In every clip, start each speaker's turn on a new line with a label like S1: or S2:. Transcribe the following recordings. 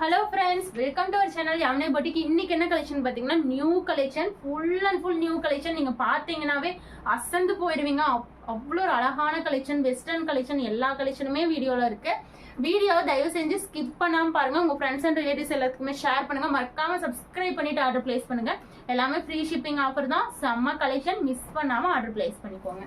S1: Hello friends, welcome to our channel Yamne Boutique. இன்னைக்கு என்ன collection பாத்தீங்கன்னா new collection, full and full new collection. நீங்க பாத்தீங்கன்னாவே அசந்து போயிடுவீங்க. அவ்வளோ ஒரு அழகான கலெக்ஷன், வெஸ்டர்ன் கலெக்ஷன், எல்லா கலெக்ஷனுமே வீடியோல இருக்கு. வீடியோவை தயவு செஞ்சு ஸ்கிப் பண்ணாம பாருங்க. உங்க ஃப்ரெண்ட்ஸ் அண்ட் ரிலேட்டிவ்ஸ் எல்லாத்துக்குமே ஷேர் பண்ணுங்க. மறக்காம சப்ஸ்கிரைப் பண்ணிட்டு ஆர்டர் பிளேஸ் பண்ணுங்க. எல்லாமே ஃப்ரீ ஷிப்பிங் ஆஃபர் தான். செம்ம கலெக்ஷன், மிஸ் பண்ணாம ஆர்டர் பிளேஸ் பண்ணிக்கோங்க.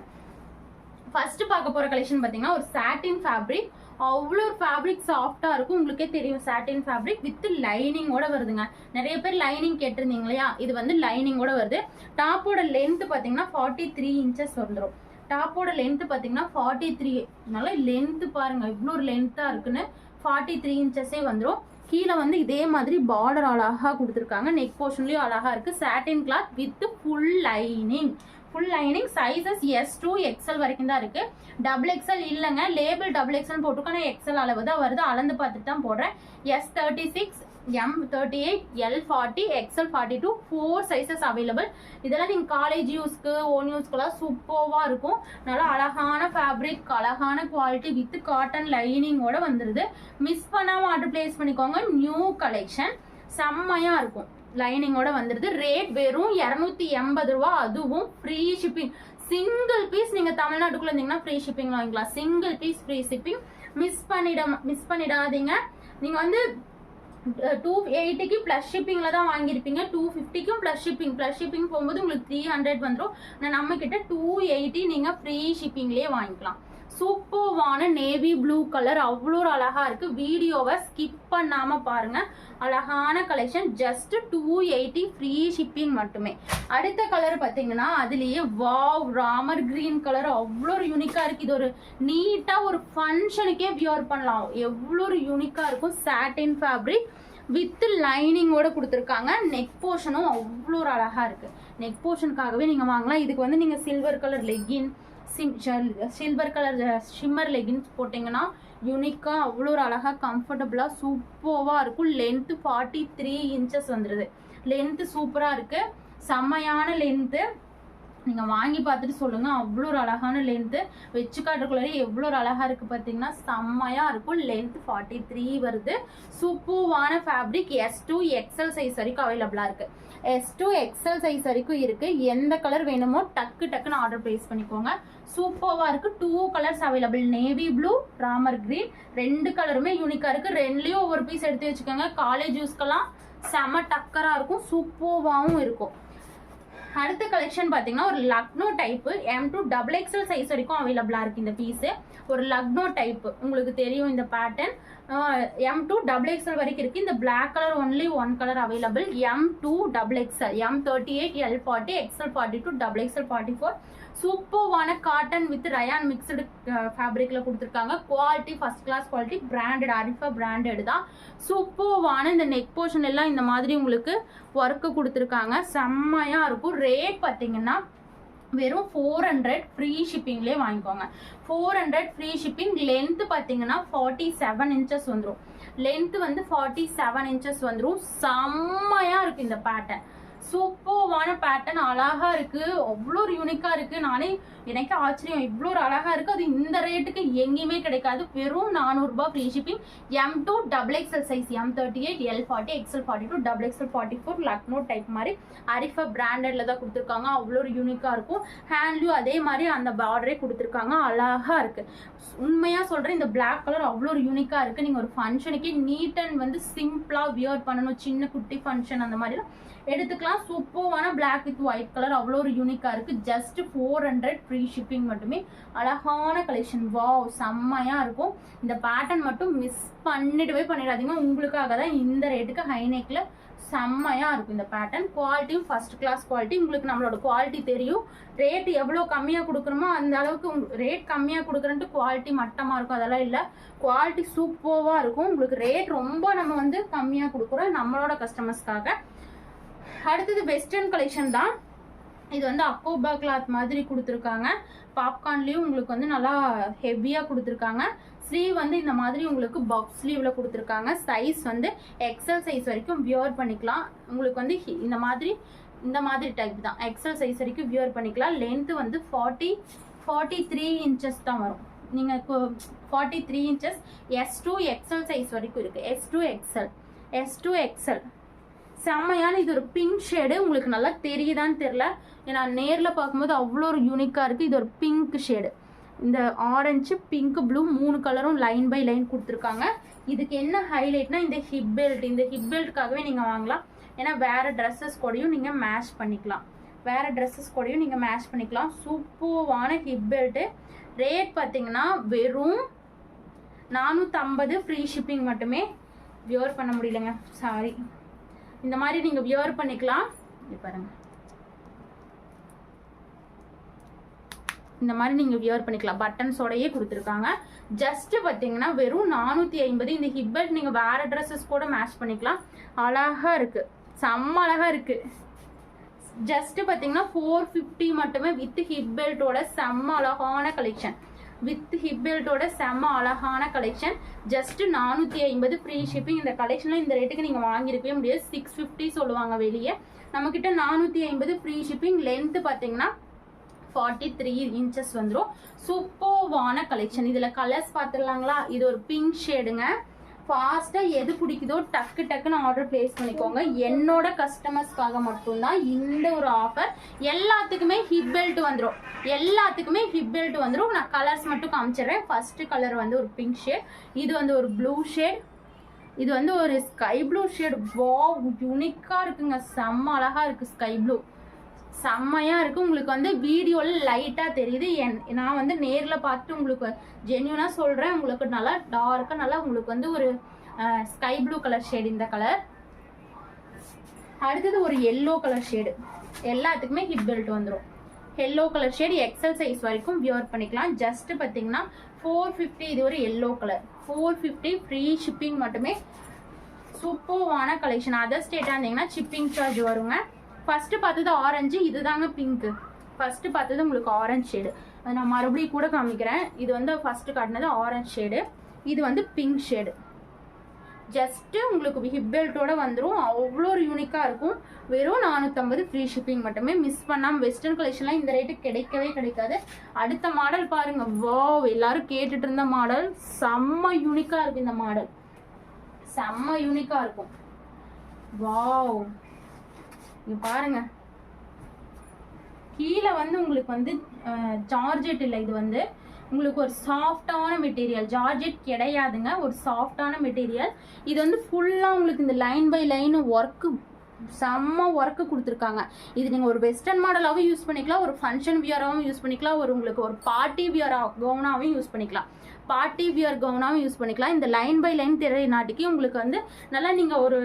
S1: ஃபர்ஸ்ட் பார்க்க போற கலெக்ஷன் பாத்தீங்கன்னா ஒரு சாட்டின் ஃபேப்ரிக். அவ்வளோ ஒரு ஃபேப்ரிக் சாஃப்டா இருக்கும். உங்களுக்கே தெரியும் சாட்டின் ஃபேப்ரிக் வித் லைனிங்கோட வருதுங்க. நிறைய பேர் லைனிங் கேட்டிருந்தீங்க இல்லையா, இது வந்து லைனிங்கோட வருது. டாப்போட லென்த் பாத்தீங்கன்னா 43 இன்ச்சஸ் வந்துடும். டாப்போட லென்த் பாத்தீங்கன்னா 43. நல்லா லென்த் பாருங்க இவ்வளோ ஒரு லென்த்தா இருக்குன்னு. 43 இன்ச்சஸே வந்துடும். கீழே வந்து இதே மாதிரி பார்டர் அழகா கொடுத்துருக்காங்க. நெக் போர்ஷன்லயும் அழகா இருக்கு. Satin cloth with full lining. Full lining. Sizes S2 XL வரைக்கும் தான் இருக்கு. டபுள் XL இல்லைங்க, லேபிள் டபுள் XL போட்டுக்கோங்க. XL அளவு தான் வருது. அளந்து பார்த்துட்டு தான் போடுறேன். S36, M38, L40, XL42 4 sizes available. இதெல்லாம் நீங்க காலேஜ் யூஸ்க்கு, ஓன் யூஸ்க்குலாம் சூப்பர்வா இருக்கும். நல்லா அழகான ஃபேப்ரிக், அழகான குவாலிட்டி வித் காட்டன் லைனிங்கோட வந்துருது. மிஸ் பண்ணாம ஆர்டர் பிளேஸ் பண்ணிக்கோங்க. நியூ கலெக்ஷன் செம்மையா இருக்கும். லைனிங்கோட வந்துருது. ரேட் வெறும் 280 ரூபா. அதுவும் ஃப்ரீ ஷிப்பிங். சிங்கிள் பீஸ் நீங்க தமிழ்நாட்டுக்குள்ள இருந்தீங்கன்னா ஃப்ரீ ஷிப்பிங் வாங்கிக்கலாம். Single piece free shipping. Miss பண்ணிடாதீங்க. நீங்க வந்து 280க்கு பிளஸ் ஷிப்பிங்ல தான் வாங்கியிருப்பீங்க. 250க்கும் பிளஸ் ஷிப்பிங் போகும்போது உங்களுக்கு 300 வந்துடும். நம்ம கிட்ட 280 நீங்க ஃப்ரீ ஷிப்பிங்லயே வாங்கிக்கலாம். சூப்பர்வான நேவி ப்ளூ கலர் அவ்வளோ அழகா இருக்கு. வீடியோவை ஸ்கிப் பண்ணாம பாருங்க. அழகான கலெக்ஷன். ஜஸ்ட் 280 ஃப்ரீ ஷிப்பிங் மட்டுமே. அடுத்த கலர் பாத்தீங்கன்னா அதுலயே வாவ் ராமர் கிரீன் கலர் அவ்வளோ ஒரு யூனிக்கா இருக்கு. இது ஒரு நீட்டா ஒரு ஃபங்க்ஷனுக்கே வியர் பண்ணலாம். எவ்வளோ ஒரு யூனிக்கா இருக்கும். சாட்டின் ஃபேப்ரிக் வித் லைனிங்கோட கொடுத்துருக்காங்க. நெக் போர்ஷனும் அவ்வளோ ஒரு அழகா இருக்கு. நெக் போர்ஷனுக்காகவே நீங்க வாங்கலாம். இதுக்கு வந்து நீங்க silver colour legging, silver colour shimmer leggings போட்டிங்கன்னா யூனிக்கா அவ்வளோ ஒரு அழகா கம்ஃபர்டபுளா சூப்பர்வா இருக்கும். லென்த் 43 இன்ச்சஸ் வந்துடுது. லென்த் சூப்பரா இருக்கு. செம்மையான லென்த்து. நீங்க வாங்கி பார்த்துட்டு சொல்லுங்க. அவ்வளோ ஒரு அழகான லென்த்து. வச்சு காட்டுக்குள்ளே எவ்வளோ ஒரு அழகா இருக்கு பார்த்தீங்கன்னா செம்மையா இருக்கும். லென்த் 43 வருது. சூப்பர்வான ஃபேப்ரிக். S2 XL சைஸ் வரைக்கும் அவைலபிளா இருக்கு. S2 XL சைஸ் வரைக்கும் இருக்கு. எந்த கலர் வேணுமோ டக்குன்னு ஆர்டர் பிளேஸ் பண்ணிக்கோங்க. சூப்பர்வா இருக்கு. 2 colours available. Navy blue, Ramar green. 2 கலருமே யூனிக்கா இருக்கு. 2லயும் ஒவ்வொரு பீஸ் எடுத்து வச்சுக்கோங்க. காலேஜ் யூஸ்க்கெல்லாம் செம டக்கரா இருக்கும். சூப்பர்வாவும் இருக்கும். அடுத்த கலெக்ஷன் பாத்தீங்கன்னா ஒரு Lucknow type M2 XXL size வரைக்கும் அவைலபிளா இருக்கு. இந்த பீஸ் ஒரு லக்னோ டைப். உங்களுக்கு தெரியும் இந்த பேட்டர்ன். M2 XXL வரைக்கும் இருக்கு. இந்த black colour only 1 colour available. M2 XXL, M38, L40, XL42, XXL44. சூப்பர்வான காட்டன் வித் ரயான் மிக்ஸ்டு ஃபேப்ரிக்ல கொடுத்துருக்காங்க. Quality first class quality. Branded, அரிஃபா பிராண்டட் தான். சூப்பர்வான இந்த நெக் போர்ஷன் எல்லாம் இந்த மாதிரி உங்களுக்கு ஒர்க்கு கொடுத்துருக்காங்க. செம்மையா இருக்கும். ரேட் பார்த்தீங்கன்னா வெறும் 400 ஃப்ரீ ஷிப்பிங்லேயே வாங்கிக்கோங்க. 400 ஃப்ரீ ஷிப்பிங். லென்த் பார்த்தீங்கன்னா 47 இன்ச்சஸ் வந்துடும். லென்த் வந்து 47 இன்ச்சஸ் வந்துடும். செம்மையா இருக்கு இந்த பேட்டர்ன். சூப்பர்வான பேட்டர்ன். அழகா இருக்கு. அவ்வளோ ஒரு யூனிக்கா இருக்கு. எனக்கு ஆச்சரியம். இவ்வளோ ஒரு அழகா இருக்கு. அது இந்த ரேட்டுக்கு எங்கேயுமே கிடைக்காது. வெறும் 400 ரூபாய் free shipping. M2 XXL size, M38, L40, XL42, XXL44 Lucknow type மாதிரி அரிஃபா பிராண்டட்ல தான் கொடுத்துருக்காங்க. அவ்வளோ ஒரு யூனிக்கா இருக்கும். ஹேண்ட்லயும் அதே மாதிரி அந்த பார்டரே கொடுத்துருக்காங்க. அழகா இருக்கு. உண்மையா சொல்றேன், இந்த பிளாக் கலர் அவ்வளோ ஒரு யூனிக்கா இருக்கு. நீங்க ஒரு ஃபங்க்ஷனுக்கு நீட் அண்ட் வந்து சிம்பிளா வியர் பண்ணணும். சின்ன குட்டி ஃபங்க்ஷன் அந்த மாதிரி எடுத்துக்கலாம். சூப்பர்வான பிளாக் வித் ஒயிட் கலர் அவ்வளோ ஒரு யூனிக்கா இருக்கு. ஜஸ்ட் 400 ஃப்ரீ ஷிப்பிங் மட்டுமே. அழகான கலெக்ஷன். வாவ் செம்மையா இருக்கும். இந்த பேட்டர்ன் மட்டும் மிஸ் பண்ணிடாதீங்க. உங்களுக்காக தான் இந்த ரேட்டுக்கு ஹைநெக்ல செம்மையா இருக்கும் இந்த பேட்டர்ன். குவாலிட்டியும் ஃபர்ஸ்ட் கிளாஸ் குவாலிட்டி. உங்களுக்கு நம்மளோட குவாலிட்டி தெரியும். ரேட் எவ்வளோ கம்மியா கொடுக்குறோமோ அந்த அளவுக்கு ரேட் கம்மியா கொடுக்குறன்ட்டு குவாலிட்டி மட்டமா இருக்கும். அதெல்லாம் இல்லை. குவாலிட்டி சூப்பர்வா இருக்கும். உங்களுக்கு ரேட் ரொம்ப நம்ம வந்து கம்மியா கொடுக்குறோம் நம்மளோட கஸ்டமர்ஸ்க்காக. அடுத்தது வெஸ்டர்ன் கலெக்ஷன் தான். இது வந்து அக்கோபா கிளாத் மாதிரி கொடுத்துருக்காங்க. பாப்கார்ன்லயும் உங்களுக்கு வந்து நல்லா ஹெவியா கொடுத்துருக்காங்க. ஸ்லீவ் வந்து இந்த மாதிரி உங்களுக்கு பஃப் ஸ்லீவ்ல கொடுத்துருக்காங்க. சைஸ் வந்து XL சைஸ் வரைக்கும் வியர் பண்ணிக்கலாம். உங்களுக்கு வந்து இந்த மாதிரி டைப் தான். XL சைஸ் வரைக்கும் வியர் பண்ணிக்கலாம். லென்த் வந்து 43 இன்ச்சஸ் தான் வரும். நீங்க 43 இன்ச்சஸ். S2 XL சைஸ் வரைக்கும் இருக்கு. S2 XL S2 XL. செம்மையான இது ஒரு பிங்க் ஷேடு. உங்களுக்கு நல்லா தெரியுதான்னு தெரியல, ஏன்னா நேரில் பார்க்கும்போது அவ்வளோ ஒரு யூனிக்காக இருக்குது. இது ஒரு பிங்க் ஷேடு. இந்த ஆரஞ்சு, பிங்க், ப்ளூ 3 கலரும் லைன் பை லைன் கொடுத்துருக்காங்க. இதுக்கு என்ன ஹைலைட்னா இந்த ஹிப் பெல்ட். இந்த ஹிப் பெல்ட்டுக்காகவே நீங்கள் வாங்கலாம். ஏன்னா வேறு ட்ரெஸ்ஸஸ் கூடயும் நீங்கள் மேட்ச் பண்ணிக்கலாம். சூப்பர்வான ஹிப் பெல்ட்டு. ரேட் பார்த்தீங்கன்னா வெறும் 450 ஃப்ரீ ஷிப்பிங் மட்டுமே. வியர் பண்ண முடியலங்க, சாரி. இந்த மாதிரி நீங்கள் வியர் பண்ணிக்கலாம். இது பாருங்க, இந்த மாதிரி நீங்கள் வியர் பண்ணிக்கலாம். பட்டன்ஸோடையே கொடுத்துருக்காங்க. ஜஸ்ட்டு பார்த்தீங்கன்னா வெறும் 450. இந்த ஹிப் பெல்ட் நீங்கள் வேறு ட்ரெஸ்ஸஸ் கூட மேட்ச் பண்ணிக்கலாம். அழகாக இருக்குது, செம்ம அழகாக இருக்குது. ஜஸ்ட்டு பார்த்தீங்கன்னா 450 மட்டுமே வித் ஹிப் பெல்ட்டோட செம்ம அழகான கலெக்ஷன். Just 450 free shipping. இந்த கலெக்ஷன்ல இந்த ரேட்டுக்கு நீங்க வாங்கியிருக்கவே முடியாது. 650 சொல்லுவாங்க வெளியே. நம்ம கிட்ட 450 ஃப்ரீ ஷிப்பிங். லென்த் பாத்தீங்கன்னா 43 inches வந்துடும். சூப்பர்வான கலெக்ஷன். இதுல கலர்ஸ் பார்த்துடலாங்களா? இது ஒரு பிங்க் ஷேடுங்க. ஃபாஸ்டா எது பிடிக்குதோ டக்கு டக்குன்னு ஆர்டர் பிளேஸ் பண்ணிக்கோங்க. என்னோட கஸ்டமர்ஸ்க்காக மட்டும்தான் இந்த ஒரு ஆஃபர். எல்லாத்துக்குமே ஹிப் பெல்ட் வந்துடும். நான் கலர்ஸ் மட்டும் காமிச்சிடுறேன். ஃபர்ஸ்ட் கலர் வந்து ஒரு பிங்க் ஷேட், இது வந்து ஒரு ப்ளூ ஷேட், இது வந்து ஒரு ஸ்கை ப்ளூ ஷேட். வாவ், யூனிக்கா இருக்குங்க, செம்ம அழகா இருக்கு. ஸ்கை ப்ளூ செம்மையா இருக்கு. உங்களுக்கு வந்து வீடியோல லைட்டா தெரியுது. நான் வந்து நேர்ல பார்த்துட்டு உங்களுக்கு ஜென்யூனா சொல்றேன். உங்களுக்கு நல்லா டார்க்கா நல்லா உங்களுக்கு வந்து ஒரு ஸ்கை ப்ளூ கலர் ஷேட். இந்த கலர். அடுத்தது ஒரு எல்லோ கலர் ஷேடு. எல்லாத்துக்குமே ஹிப் பெல்ட் வந்துடும். Yellow colour shade XL size வரைக்கும் வியர் பண்ணிக்கலாம். ஜஸ்ட் பார்த்தீங்கன்னா 450. இது ஒரு எல்லோ கலர். 450 ஃப்ரீ ஷிப்பிங் மட்டுமே. சூப்பர்வான கலெக்ஷன். அதர் ஸ்டேட்டாக இருந்தீங்கன்னா ஷிப்பிங் சார்ஜ் வருங்க. ஃபர்ஸ்ட் பார்த்தது ஆரஞ்சு, இதுதாங்க பிங்க். ஃபர்ஸ்ட் பார்த்தது உங்களுக்கு ஆரஞ்சு ஷேடு. அது நான் மறுபடியும் கூட காமிக்கிறேன். இது வந்து ஃபர்ஸ்ட் காட்டினது ஆரஞ்சு ஷேடு, இது வந்து பிங்க் ஷேடு. ஜஸ்ட் உங்களுக்கு ஹிப் பெல்ட்டோட வந்துடும். அவ்வளோ ஒரு யூனிக்காக இருக்கும். வெறும் 450 ஃப்ரீ ஷிப்பிங் மட்டுமே. மிஸ் பண்ணாமல். வெஸ்டர்ன் கலெக்ஷன்லாம் இந்த ரேட்டுக்கு கிடைக்காது. அடுத்த மாடல் பாருங்க. வாவ், எல்லாரும் கேட்டுட்டு இருந்த மாடல். செம்ம யூனிக்காக இருக்கு. இந்த மாடல் செம்ம யூனிக்காக இருக்கும். வாவ், இங்க பாருங்க. கீழே வந்து உங்களுக்கு வந்து ஜார்ஜெட் இல்லை, இது வந்து உங்களுக்கு ஒரு சாஃப்டான மெட்டீரியல். ஜார்ஜெட் கிடையாதுங்க, ஒரு சாஃப்டான மெட்டீரியல். இது வந்து ஃபுல்லா உங்களுக்கு இந்த லைன் பை லைன் ஒர்க்கு, செம்ம ஒர்க்கு கொடுத்துருக்காங்க. இது நீங்கள் ஒரு வெஸ்டர்ன் மாடலாகவும் யூஸ் பண்ணிக்கலாம், ஒரு ஃபங்க்ஷன் வியராகவும் யூஸ் பண்ணிக்கலாம், உங்களுக்கு ஒரு பார்ட்டி வியர் கவுனாகவும் யூஸ் பண்ணிக்கலாம். இந்த லைன் பை லைன் தெரிய நாட்டிக்கு உங்களுக்கு வந்து நல்லா நீங்கள் ஒரு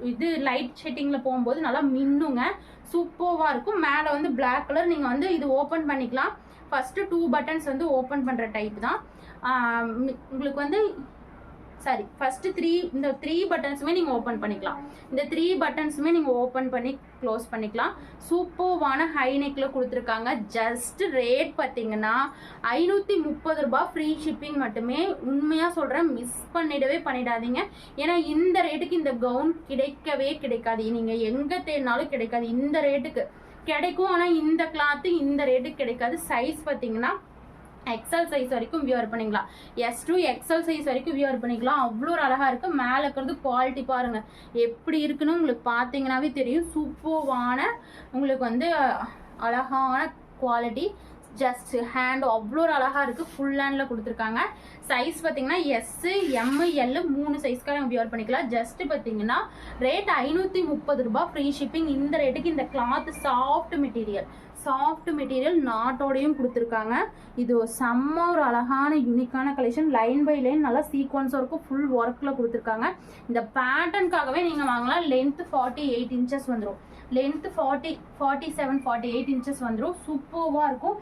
S1: இது லைட் ஷெட்டிங்கில் போகும்போது நல்லா மின்னுங்க. சூப்பராக இருக்கும். மேலே வந்து பிளாக் கலர். நீங்கள் வந்து இது ஓப்பன் பண்ணிக்கலாம். ஃபர்ஸ்ட் 2 பட்டன்ஸ் வந்து ஓப்பன் பண்ணுற டைப் தான். உங்களுக்கு வந்து சாரி, ஃபர்ஸ்ட் 3 இந்த 3 பட்டன்ஸுமே நீங்கள் ஓப்பன் பண்ணிக்கலாம். இந்த 3 பட்டன்ஸுமே நீங்கள் ஓப்பன் பண்ணி க்ளோஸ் பண்ணிக்கலாம். சூப்பர்வான ஹை நெக்கில் கொடுத்துருக்காங்க. ஜஸ்ட் ரேட் பார்த்தீங்கன்னா 530 ரூபாய் ஃப்ரீ ஷிப்பிங் மட்டுமே. உண்மையாக சொல்கிறேன், மிஸ் பண்ணிடாதீங்க. ஏன்னா இந்த ரேட்டுக்கு இந்த கவுன் கிடைக்காது. நீங்கள் எங்கே தேடினாலும் கிடைக்காது. இந்த ரேட்டுக்கு கிடைக்கும், ஆனால் இந்த கிளாத்து இந்த ரேட்டுக்கு கிடைக்காது. சைஸ் பார்த்தீங்கன்னா எக்ஸல் சைஸ் வரைக்கும் வியர் பண்ணிக்கலாம். S2 XL சைஸ் வரைக்கும் வியர் பண்ணிக்கலாம். அவ்வளோ அழகாக இருக்குது. மேலே இருக்கிறது குவாலிட்டி பாருங்கள் எப்படி இருக்குன்னு உங்களுக்கு பார்த்தீங்கன்னாவே தெரியும். சூப்பர்வான உங்களுக்கு வந்து அழகான குவாலிட்டி. ஜஸ்ட் ஹேண்ட் அவ்வளோ அழகாக இருக்குது. ஃபுல் ஹேண்டில் கொடுத்துருக்காங்க. சைஸ் பார்த்தீங்கன்னா S, M, L 3 சைஸ்க்காக நம்ம வியர் பண்ணிக்கலாம். ஜஸ்ட் பார்த்தீங்கன்னா ரேட் 530 ரூபாய் ஃப்ரீ ஷிப்பிங். இந்த ரேட்டுக்கு இந்த கிளாத் சாஃப்ட் மெட்டீரியல் நாட்டோடையும் கொடுத்துருக்காங்க. இது ஒரு செம்ம ஒரு அழகான யூனிக்கான கலெக்ஷன். லைன் பை லைன் நல்லா சீக்வன்ஸாக இருக்கும். ஃபுல் ஒர்க்கில் கொடுத்துருக்காங்க. இந்த பேட்டர்னுக்காகவே நீங்கள் வாங்கலாம். லென்த் 48 inches வந்துடும். லென்த் 47, 48 inches வந்துடும். சூப்பராக இருக்கும்.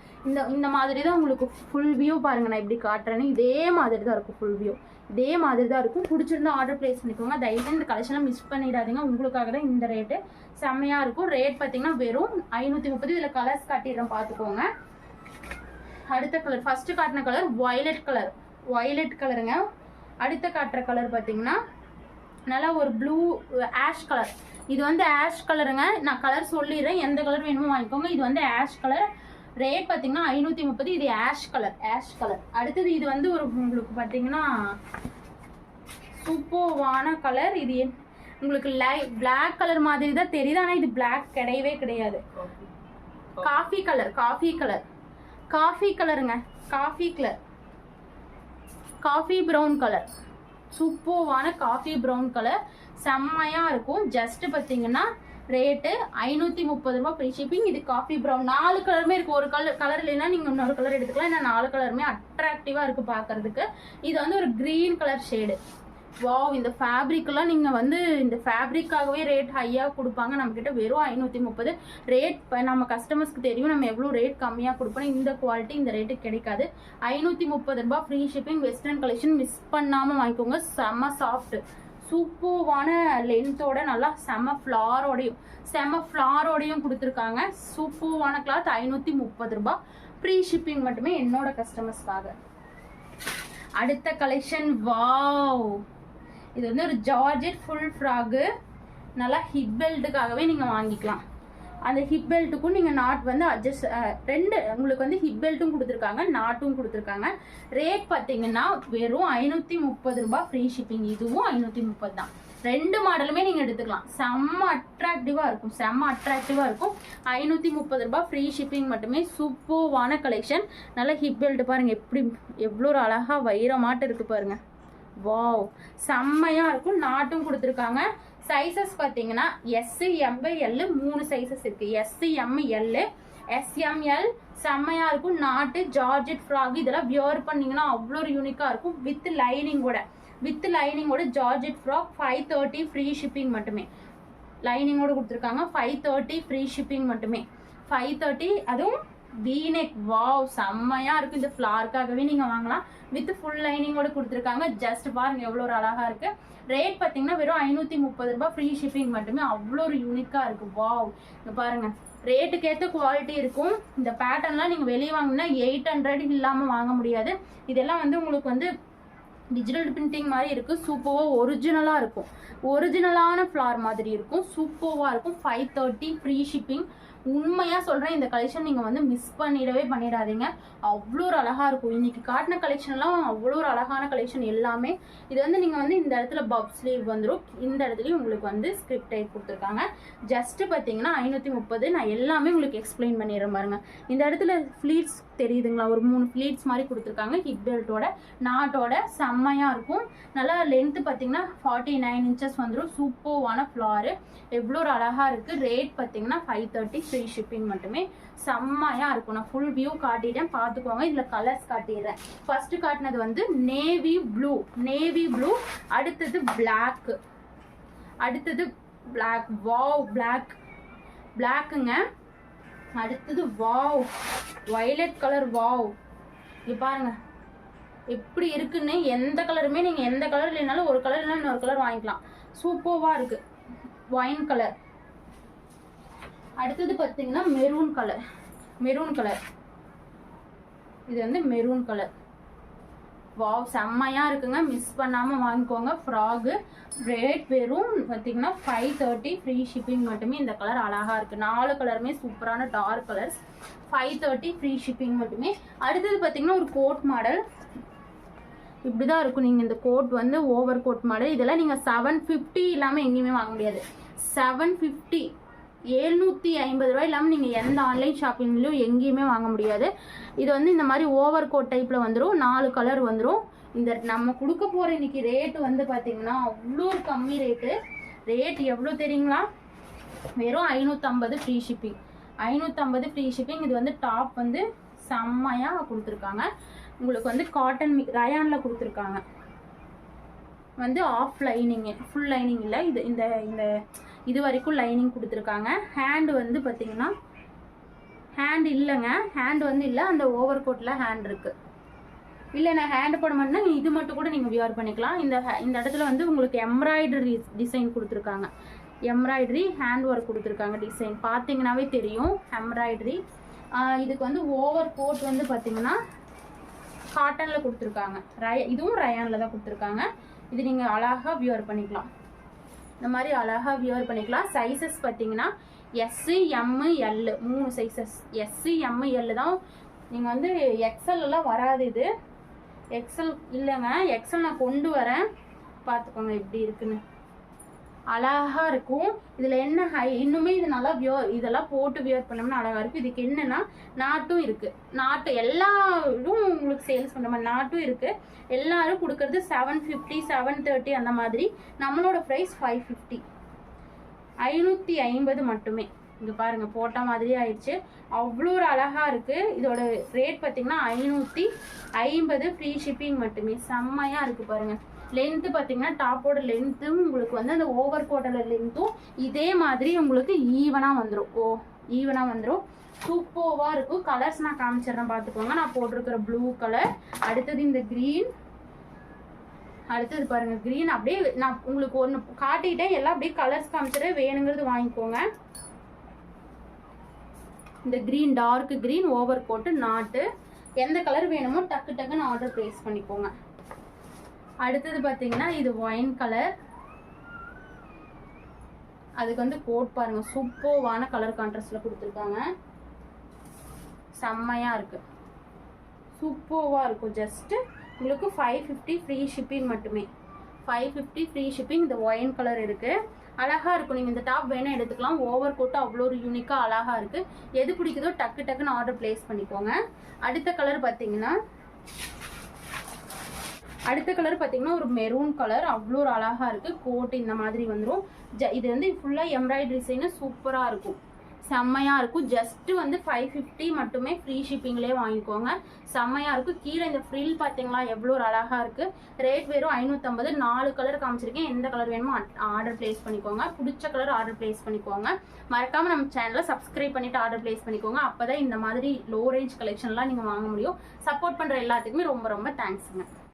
S1: இந்த மாதிரி தான் உங்களுக்கு ஃபுல் வியூ பாருங்கள். நான் எப்படி காட்டுறேன்னு இதே மாதிரி தான் இருக்கும். ஃபுல் வியூ இதே மாதிரி தான் இருக்கும். பிடிச்சிருந்தா ஆர்டர் பிளேஸ் பண்ணிக்கோங்க. தயவுசெய்து இந்த கலெக்ஷனை மிஸ் பண்ணிடாதீங்க. உங்களுக்காக தான் இந்த ரேட்டு. செம்மையாக இருக்கும். ரேட் பார்த்தீங்கன்னா வெறும் 530. இதில் கலர்ஸ் காட்டிடுறேன், பார்த்துக்கோங்க. அடுத்த கலர், ஃபர்ஸ்ட் காட்டின கலர் வயலட் கலருங்க. அடுத்த காட்டுற கலர் பார்த்தீங்கன்னா நல்லா ஒரு ப்ளூ ஆஷ் கலர். இது வந்து ஆஷ் கலருங்க. நான் கலர் சொல்லிடுறேன், எந்த கலர் வேணுமோ வாங்கிக்கோங்க. இது வந்து ஆஷ் கலர். ரேட் பார்த்தீங்கன்னா 530. இது ஆஷ் கலர். அடுத்தது இது வந்து ஒரு உங்களுக்கு பார்த்தீங்கன்னா சூப்பர்வான கலர். இது உங்களுக்கு பிளாக் கலர் மாதிரி தான் தெரியுது, ஆனா இது பிளாக் கிடையவே கிடையாது. Coffee colour, coffee colour, coffee கலருங்க, coffee colour, coffee brown colour, சூப்பர்வான காஃபி ப்ரௌன் கலர், செம்மையா இருக்கும். ஜஸ்ட் பார்த்தீங்கன்னா ரேட்டு 530 ரூபாய் ஃப்ரீ ஷிப்பிங். இது காஃபி ப்ரௌன், 4 கலருமே இருக்கு. ஒரு கலர் இல்லைன்னா நீங்க இன்னொரு கலர் எடுத்துக்கலாம். ஏன்னா 4 கலருமே அட்ராக்டிவா இருக்கு பார்க்கறதுக்கு. இது வந்து ஒரு கிரீன் கலர் ஷேடு. வாவ், இந்த ஃபேப்ரிக்லாம் நீங்க வந்து இந்த ஃபேப்ரிக்காகவே ரேட் ஹையா கொடுப்பாங்க. நம்ம கிட்ட வெறும் 530 ரேட். நம்ம கஸ்டமர்ஸ்க்கு தெரியும் நம்ம எவ்வளோ ரேட் கம்மியா கொடுப்போம். இந்த குவாலிட்டி இந்த ரேட்டுக்கு கிடைக்காது. 530 ரூபாய் free shipping. Western collection miss பண்ணாம வாங்கிக்கோங்க. செம்ம சாஃப்ட், சூப்பர்வான லென்த்தோட நல்லா செம்ம ஃப்ளாரோடையும் கொடுத்துருக்காங்க. சூப்பர்வான கிளாத். 530 ரூபாய் ஃப்ரீ ஷிப்பிங் மட்டுமே என்னோட கஸ்டமர்ஸ்க்காக. அடுத்த கலெக்ஷன், வாவ், இது வந்து ஒரு ஜார்ஜெட் ஃபுல் ஃப்ராகு. நல்லா ஹிப் பெல்ட்டுக்காகவே நீங்க வாங்கிக்கலாம். அந்த ஹிப் பெல்ட்டுக்கும் நீங்கள் நாட் வந்து அட்ஜஸ்ட் உங்களுக்கு வந்து ஹிப் பெல்ட்டும் கொடுத்துருக்காங்க, நாட்டும் கொடுத்துருக்காங்க. ரேட் பார்த்தீங்கன்னா வெறும் 530 ரூபாய் ஃப்ரீ ஷிப்பிங். இதுவும் 530 தான். 2 மாடலுமே நீங்கள் எடுத்துக்கலாம். செம்ம அட்ராக்டிவாக இருக்கும், 530 ரூபாய் ஃப்ரீ ஷிப்பிங் மட்டுமே. சூப்பர்வான கலெக்ஷன். நல்லா ஹிப் பெல்ட் பாருங்கள் எவ்வளோ ஒரு அழகாக வைரமாட்டு இருக்குது பாருங்கள். வாவ், செம்மையாக இருக்கும். நாட்டும் கொடுத்துருக்காங்க. சைஸஸ் பார்த்தீங்கன்னா எஸ், எம், எல் 3 சைஸஸ் இருக்கு. S, M, L, SML. செம்மையா இருக்கும். நாட்டு ஜார்ஜெட் ஃப்ராக். இதெல்லாம் வியர் பண்ணீங்கன்னா அவ்வளோ ஒரு யூனிக்கா இருக்கும். வித் லைனிங்கோட ஜார்ஜெட் ஃப்ராக். 530 ஃப்ரீ ஷிப்பிங் மட்டுமே. லைனிங்கோட கொடுத்துருக்காங்க. 530 ஃப்ரீ ஷிப்பிங் மட்டுமே. 530. அதுவும் வீநெக். வாவ், செம்மையா இருக்கும். இந்த ஃப்ளார்க்காகவே நீங்க வாங்கலாம். வித் ஃபுல் லைனிங்கோட கொடுத்துருக்காங்க. ஜஸ்ட் பாருங்க எவ்வளோ ஒரு அழகா இருக்கு. ரேட் பார்த்தீங்கன்னா வெறும் 530 ரூபாய் ஃப்ரீ ஷிப்பிங் மட்டுமே. அவ்வளோ ஒரு யூனிக்கா இருக்கு. வாவ், இங்க பாருங்க ரேட்டுக்கு ஏற்ற குவாலிட்டி இருக்கும். இந்த பேட்டர்ன்லாம் நீங்க வெளியே வாங்கினா 800 இல்லாம வாங்க முடியாது. இதெல்லாம் வந்து உங்களுக்கு வந்து டிஜிட்டல் பிரிண்டிங் மாதிரி இருக்கு. சூப்பர்வா ஒரிஜினலா இருக்கும். ஒரிஜினலான ஃப்ளார் மாதிரி இருக்கும். சூப்பர்வா இருக்கும். 530 ஃப்ரீ ஷிப்பிங். உண்மையா சொல்றேன், இந்த கலெக்ஷன் நீங்க வந்து மிஸ் பண்ணிடாதீங்க. அவ்வளோ ஒரு அழகா இருக்கும். இன்னைக்கு காட்டின கலெக்ஷன் எல்லாம் அவ்வளோ ஒரு அழகான கலெக்ஷன் எல்லாமே. இது வந்து நீங்க வந்து இந்த இடத்துல பப் ஸ்லீவ் வந்துடும். இந்த இடத்துலயும் உங்களுக்கு வந்து ஸ்கிரிப்ட் டைப் கொடுத்துருக்காங்க. ஜஸ்ட் பார்த்தீங்கன்னா 530. நான் எல்லாமே உங்களுக்கு எக்ஸ்பிளைன் பண்ணிடுறேன் பாருங்க. இந்த இடத்துல ஃபிளீட்ஸ் தெரியுதுங்களா, ஒரு 3 ஃபிளீட்ஸ் மாதிரி கொடுத்துருக்காங்க. ஹிப் பெல்ட்டோட நாட்டோட செம்மையா இருக்கும். நல்லா லென்த் பார்த்தீங்கன்னா 49 இன்ச்சஸ் வந்துடும். சூப்பர்வான ஃப்ளாரு. எவ்வளோ ஒரு அழகா இருக்கு. ரேட் பார்த்தீங்கன்னா 530 ஃப்ரீ ஷிப்பிங் மட்டுமே. செம்மையா இருக்கும். நான் ஃபுல் வியூ காட்டிட்டேன், பார்த்துக்கோங்க. இதுல கலர்ஸ் காட்டிடுறேன். ஃபர்ஸ்ட் காட்டினது வந்து நேவி ப்ளூ. அடுத்தது பிளாக். வாவ், பிளாக்குங்க. அடுத்தது வாவ், வயலட் கலர். வாவ், இங்க பாருங்க எப்படி இருக்குன்னு. எந்த கலருமே நீங்க எந்த கலர் இல்லைனாலும் ஒரு கலர் இல்லைன்னா இன்னொரு கலர் வாங்கிக்கலாம். சூப்பர்வா இருக்கு. Wine colour. அடுத்தது பார்த்தீங்கன்னா மெரூன் கலர். இது வந்து மெரூன் கலர். வாவ், செம்மையா இருக்குங்க. மிஸ் பண்ணாம வாங்கிக்கோங்க. ஃப்ராக். ரேட் வெறும் பார்த்தீங்கன்னா 530 ஃப்ரீ ஷிப்பிங் மட்டுமே. இந்த கலர் அழகா இருக்கு. 4 கலருமே சூப்பரான டார்க் கலர்ஸ். 530 ஃப்ரீ ஷிப்பிங் மட்டுமே. அடுத்தது பார்த்தீங்கன்னா ஒரு கோட் மாடல். இப்படிதான் இருக்கும். நீங்க இந்த கோட் வந்து ஓவர் கோட் மாடல். இதெல்லாம் நீங்க 750 இல்லாம எங்கேயுமே வாங்க முடியாது. 750 750 ரூபாய் இல்லாமல் நீங்கள் எந்த ஆன்லைன் ஷாப்பிங்லையும் எங்கேயுமே வாங்க முடியாது. இது வந்து இந்த மாதிரி ஓவர் கோட் டைப்பில் வந்துடும். 4 கலர் வந்துடும். இந்த நம்ம கொடுக்க போகிற இன்னைக்கு ரேட்டு வந்து பார்த்தீங்கன்னா அவ்வளோ கம்மி ரேட்டு. ரேட் எவ்வளோ தெரியுங்களா? வெறும் 550 ஃப்ரீ ஷிப்பிங். 550 free shipping. இது வந்து டாப் வந்து செம்மையாக கொடுத்துருக்காங்க. உங்களுக்கு வந்து காட்டன் ரயானில் கொடுத்துருக்காங்க. வந்து ஆஃப் லைனிங், ஃபுல் லைனிங் இல்லை. இது வரைக்கும் லைனிங் கொடுத்துருக்காங்க. ஹேண்ட் வந்து பார்த்தீங்கன்னா ஹேண்ட் இல்லைங்க. ஹேண்ட் வந்து இல்லை. அந்த ஓவர் கோட்டில் ஹேண்ட் இருக்கு. இல்லை நான் ஹேண்ட் போட மாட்டேன்னா இது மட்டும் கூட நீங்கள் வியர் பண்ணிக்கலாம். இந்த இடத்துல வந்து உங்களுக்கு எம்ப்ராய்டரி டிசைன் கொடுத்துருக்காங்க. எம்ப்ராய்டரி ஹேண்ட் ஒர்க் கொடுத்துருக்காங்க. டிசைன் பார்த்தீங்கன்னாவே தெரியும் எம்ப்ராய்டரி. இதுக்கு வந்து ஓவர் கோட் வந்து பார்த்தீங்கன்னா காட்டனில் கொடுத்துருக்காங்க. இதுவும் ரயானில் தான் கொடுத்துருக்காங்க. இது நீங்கள் அழகாக வியர் பண்ணிக்கலாம். இந்த மாதிரி அழகாக வியர் பண்ணிக்கலாம். சைஸஸ் பார்த்தீங்கன்னா S, M, L 3 sizes. S, M, L தான். நீங்கள் வந்து எக்ஸல் எல்லாம் வராது. இது எக்ஸல் இல்லைங்க. எக்ஸல் நான் கொண்டு வரேன், பார்த்துக்கோங்க எப்படி இருக்குன்னு. அழகா இருக்கும். இதுல என்ன இன்னுமே இது நல்லா இதெல்லாம் போட்டு வியர் பண்ணோம்னா அழகா இருக்கும். இதுக்கு என்னன்னா நாட்டும் இருக்கு. நாட்டு எல்லாரும் உங்களுக்கு சேல்ஸ் பண்ற மாதிரி நாட்டும் இருக்கு. எல்லாரும் கொடுக்கறது 750 730 அந்த மாதிரி. நம்மளோட ப்ரைஸ் 550 550 மட்டுமே. இங்க பாருங்க போட்ட மாதிரி ஆயிடுச்சு. அவ்வளோ ஒரு அழகா இருக்கு. இதோட ரேட் பார்த்தீங்கன்னா 550 ஃப்ரீ ஷிப்பிங் மட்டுமே. செம்மையா இருக்கு பாருங்க. லென்த்து பார்த்தீங்கன்னா டாப்போட லென்த்தும் உங்களுக்கு வந்து அந்த ஓவர் கோட்டோட லென்த்தும் இதே மாதிரி உங்களுக்கு ஈவனாக வந்துடும். ஈவனாக வந்துடும். சூப்பர்வாக இருக்கும். கலர்ஸ் நான் காமிச்சிடுறேன் பார்த்துக்கோங்க. நான் போட்டிருக்கிற ப்ளூ கலர், அடுத்தது இந்த க்ரீன், அடுத்தது பாருங்க க்ரீன். அப்படியே நான் உங்களுக்கு ஒன்று காட்டிட்டேன், எல்லாம் அப்படியே கலர்ஸ் காமிச்சிடுறேன், வேணுங்கிறது வாங்கிக்கோங்க. இந்த green dark green overcoat நாட்டு. எந்த கலர் வேணுமோ டக்கு டக்குன்னு ஆர்டர் ப்ளேஸ் பண்ணிக்கோங்க. அடுத்தது பார்த்தீங்கன்னா இது ஒயின் கலர். அதுக்கு வந்து கோட் பாருங்க சூப்பர்வான கலர் கான்ட்ராஸ்ட்ல கொடுத்துருக்காங்க. செம்மையா இருக்கு. சூப்பர்வா இருக்கும். ஜஸ்ட் உங்களுக்கு 550 ஃப்ரீ ஷிப்பிங் மட்டுமே. 550 ஃப்ரீ ஷிப்பிங். இந்த ஒயின் கலர் இருக்கு. அழகா இருக்கும். நீங்க இந்த டாப் வேணா எடுத்துக்கலாம். ஓவர் கோட்டு அவ்வளோ ஒரு யூனிக்கா அழகா இருக்கு. எது பிடிக்குதோ டக்கு டக்குன்னு ஆர்டர் பிளேஸ் பண்ணிக்கோங்க. அடுத்த கலர் பார்த்தீங்கன்னா ஒரு மெரூன் கலர். அவ்வளோ ஒரு அழகா இருக்கு. கோட் இந்த மாதிரி வந்துடும். இது வந்து ஃபுல்லா எம்ப்ராய்டரி டிசைன் சூப்பரா இருக்கும். செம்மையா இருக்கும். ஜஸ்ட் வந்து 550 மட்டுமே ஃப்ரீ ஷிப்பிங்லேயே வாங்கிக்கோங்க. செம்மையா இருக்கும். கீழே இந்த ஃப்ரில் பார்த்தீங்களா எவ்வளோ ஒரு அழகா இருக்கு. ரேட் வெறும் 550. 4 கலர் காமிச்சிருக்கேன். எந்த கலர் வேணுமோ ஆர்டர் பிளேஸ் பண்ணிக்கோங்க. பிடிச்ச கலர் ஆர்டர் பிளேஸ் பண்ணிக்கோங்க. மறக்காம நம்ம சேனலை சப்ஸ்கிரைப் பண்ணிட்டு ஆர்டர் பிளேஸ் பண்ணிக்கோங்க. அப்பதான் இந்த மாதிரி லோ ரேஞ்ச் கலெக்ஷன்லாம் நீங்க வாங்க முடியும். சப்போர்ட் பண்ற எல்லாத்துக்குமே ரொம்ப ரொம்ப தேங்க்ஸுங்க.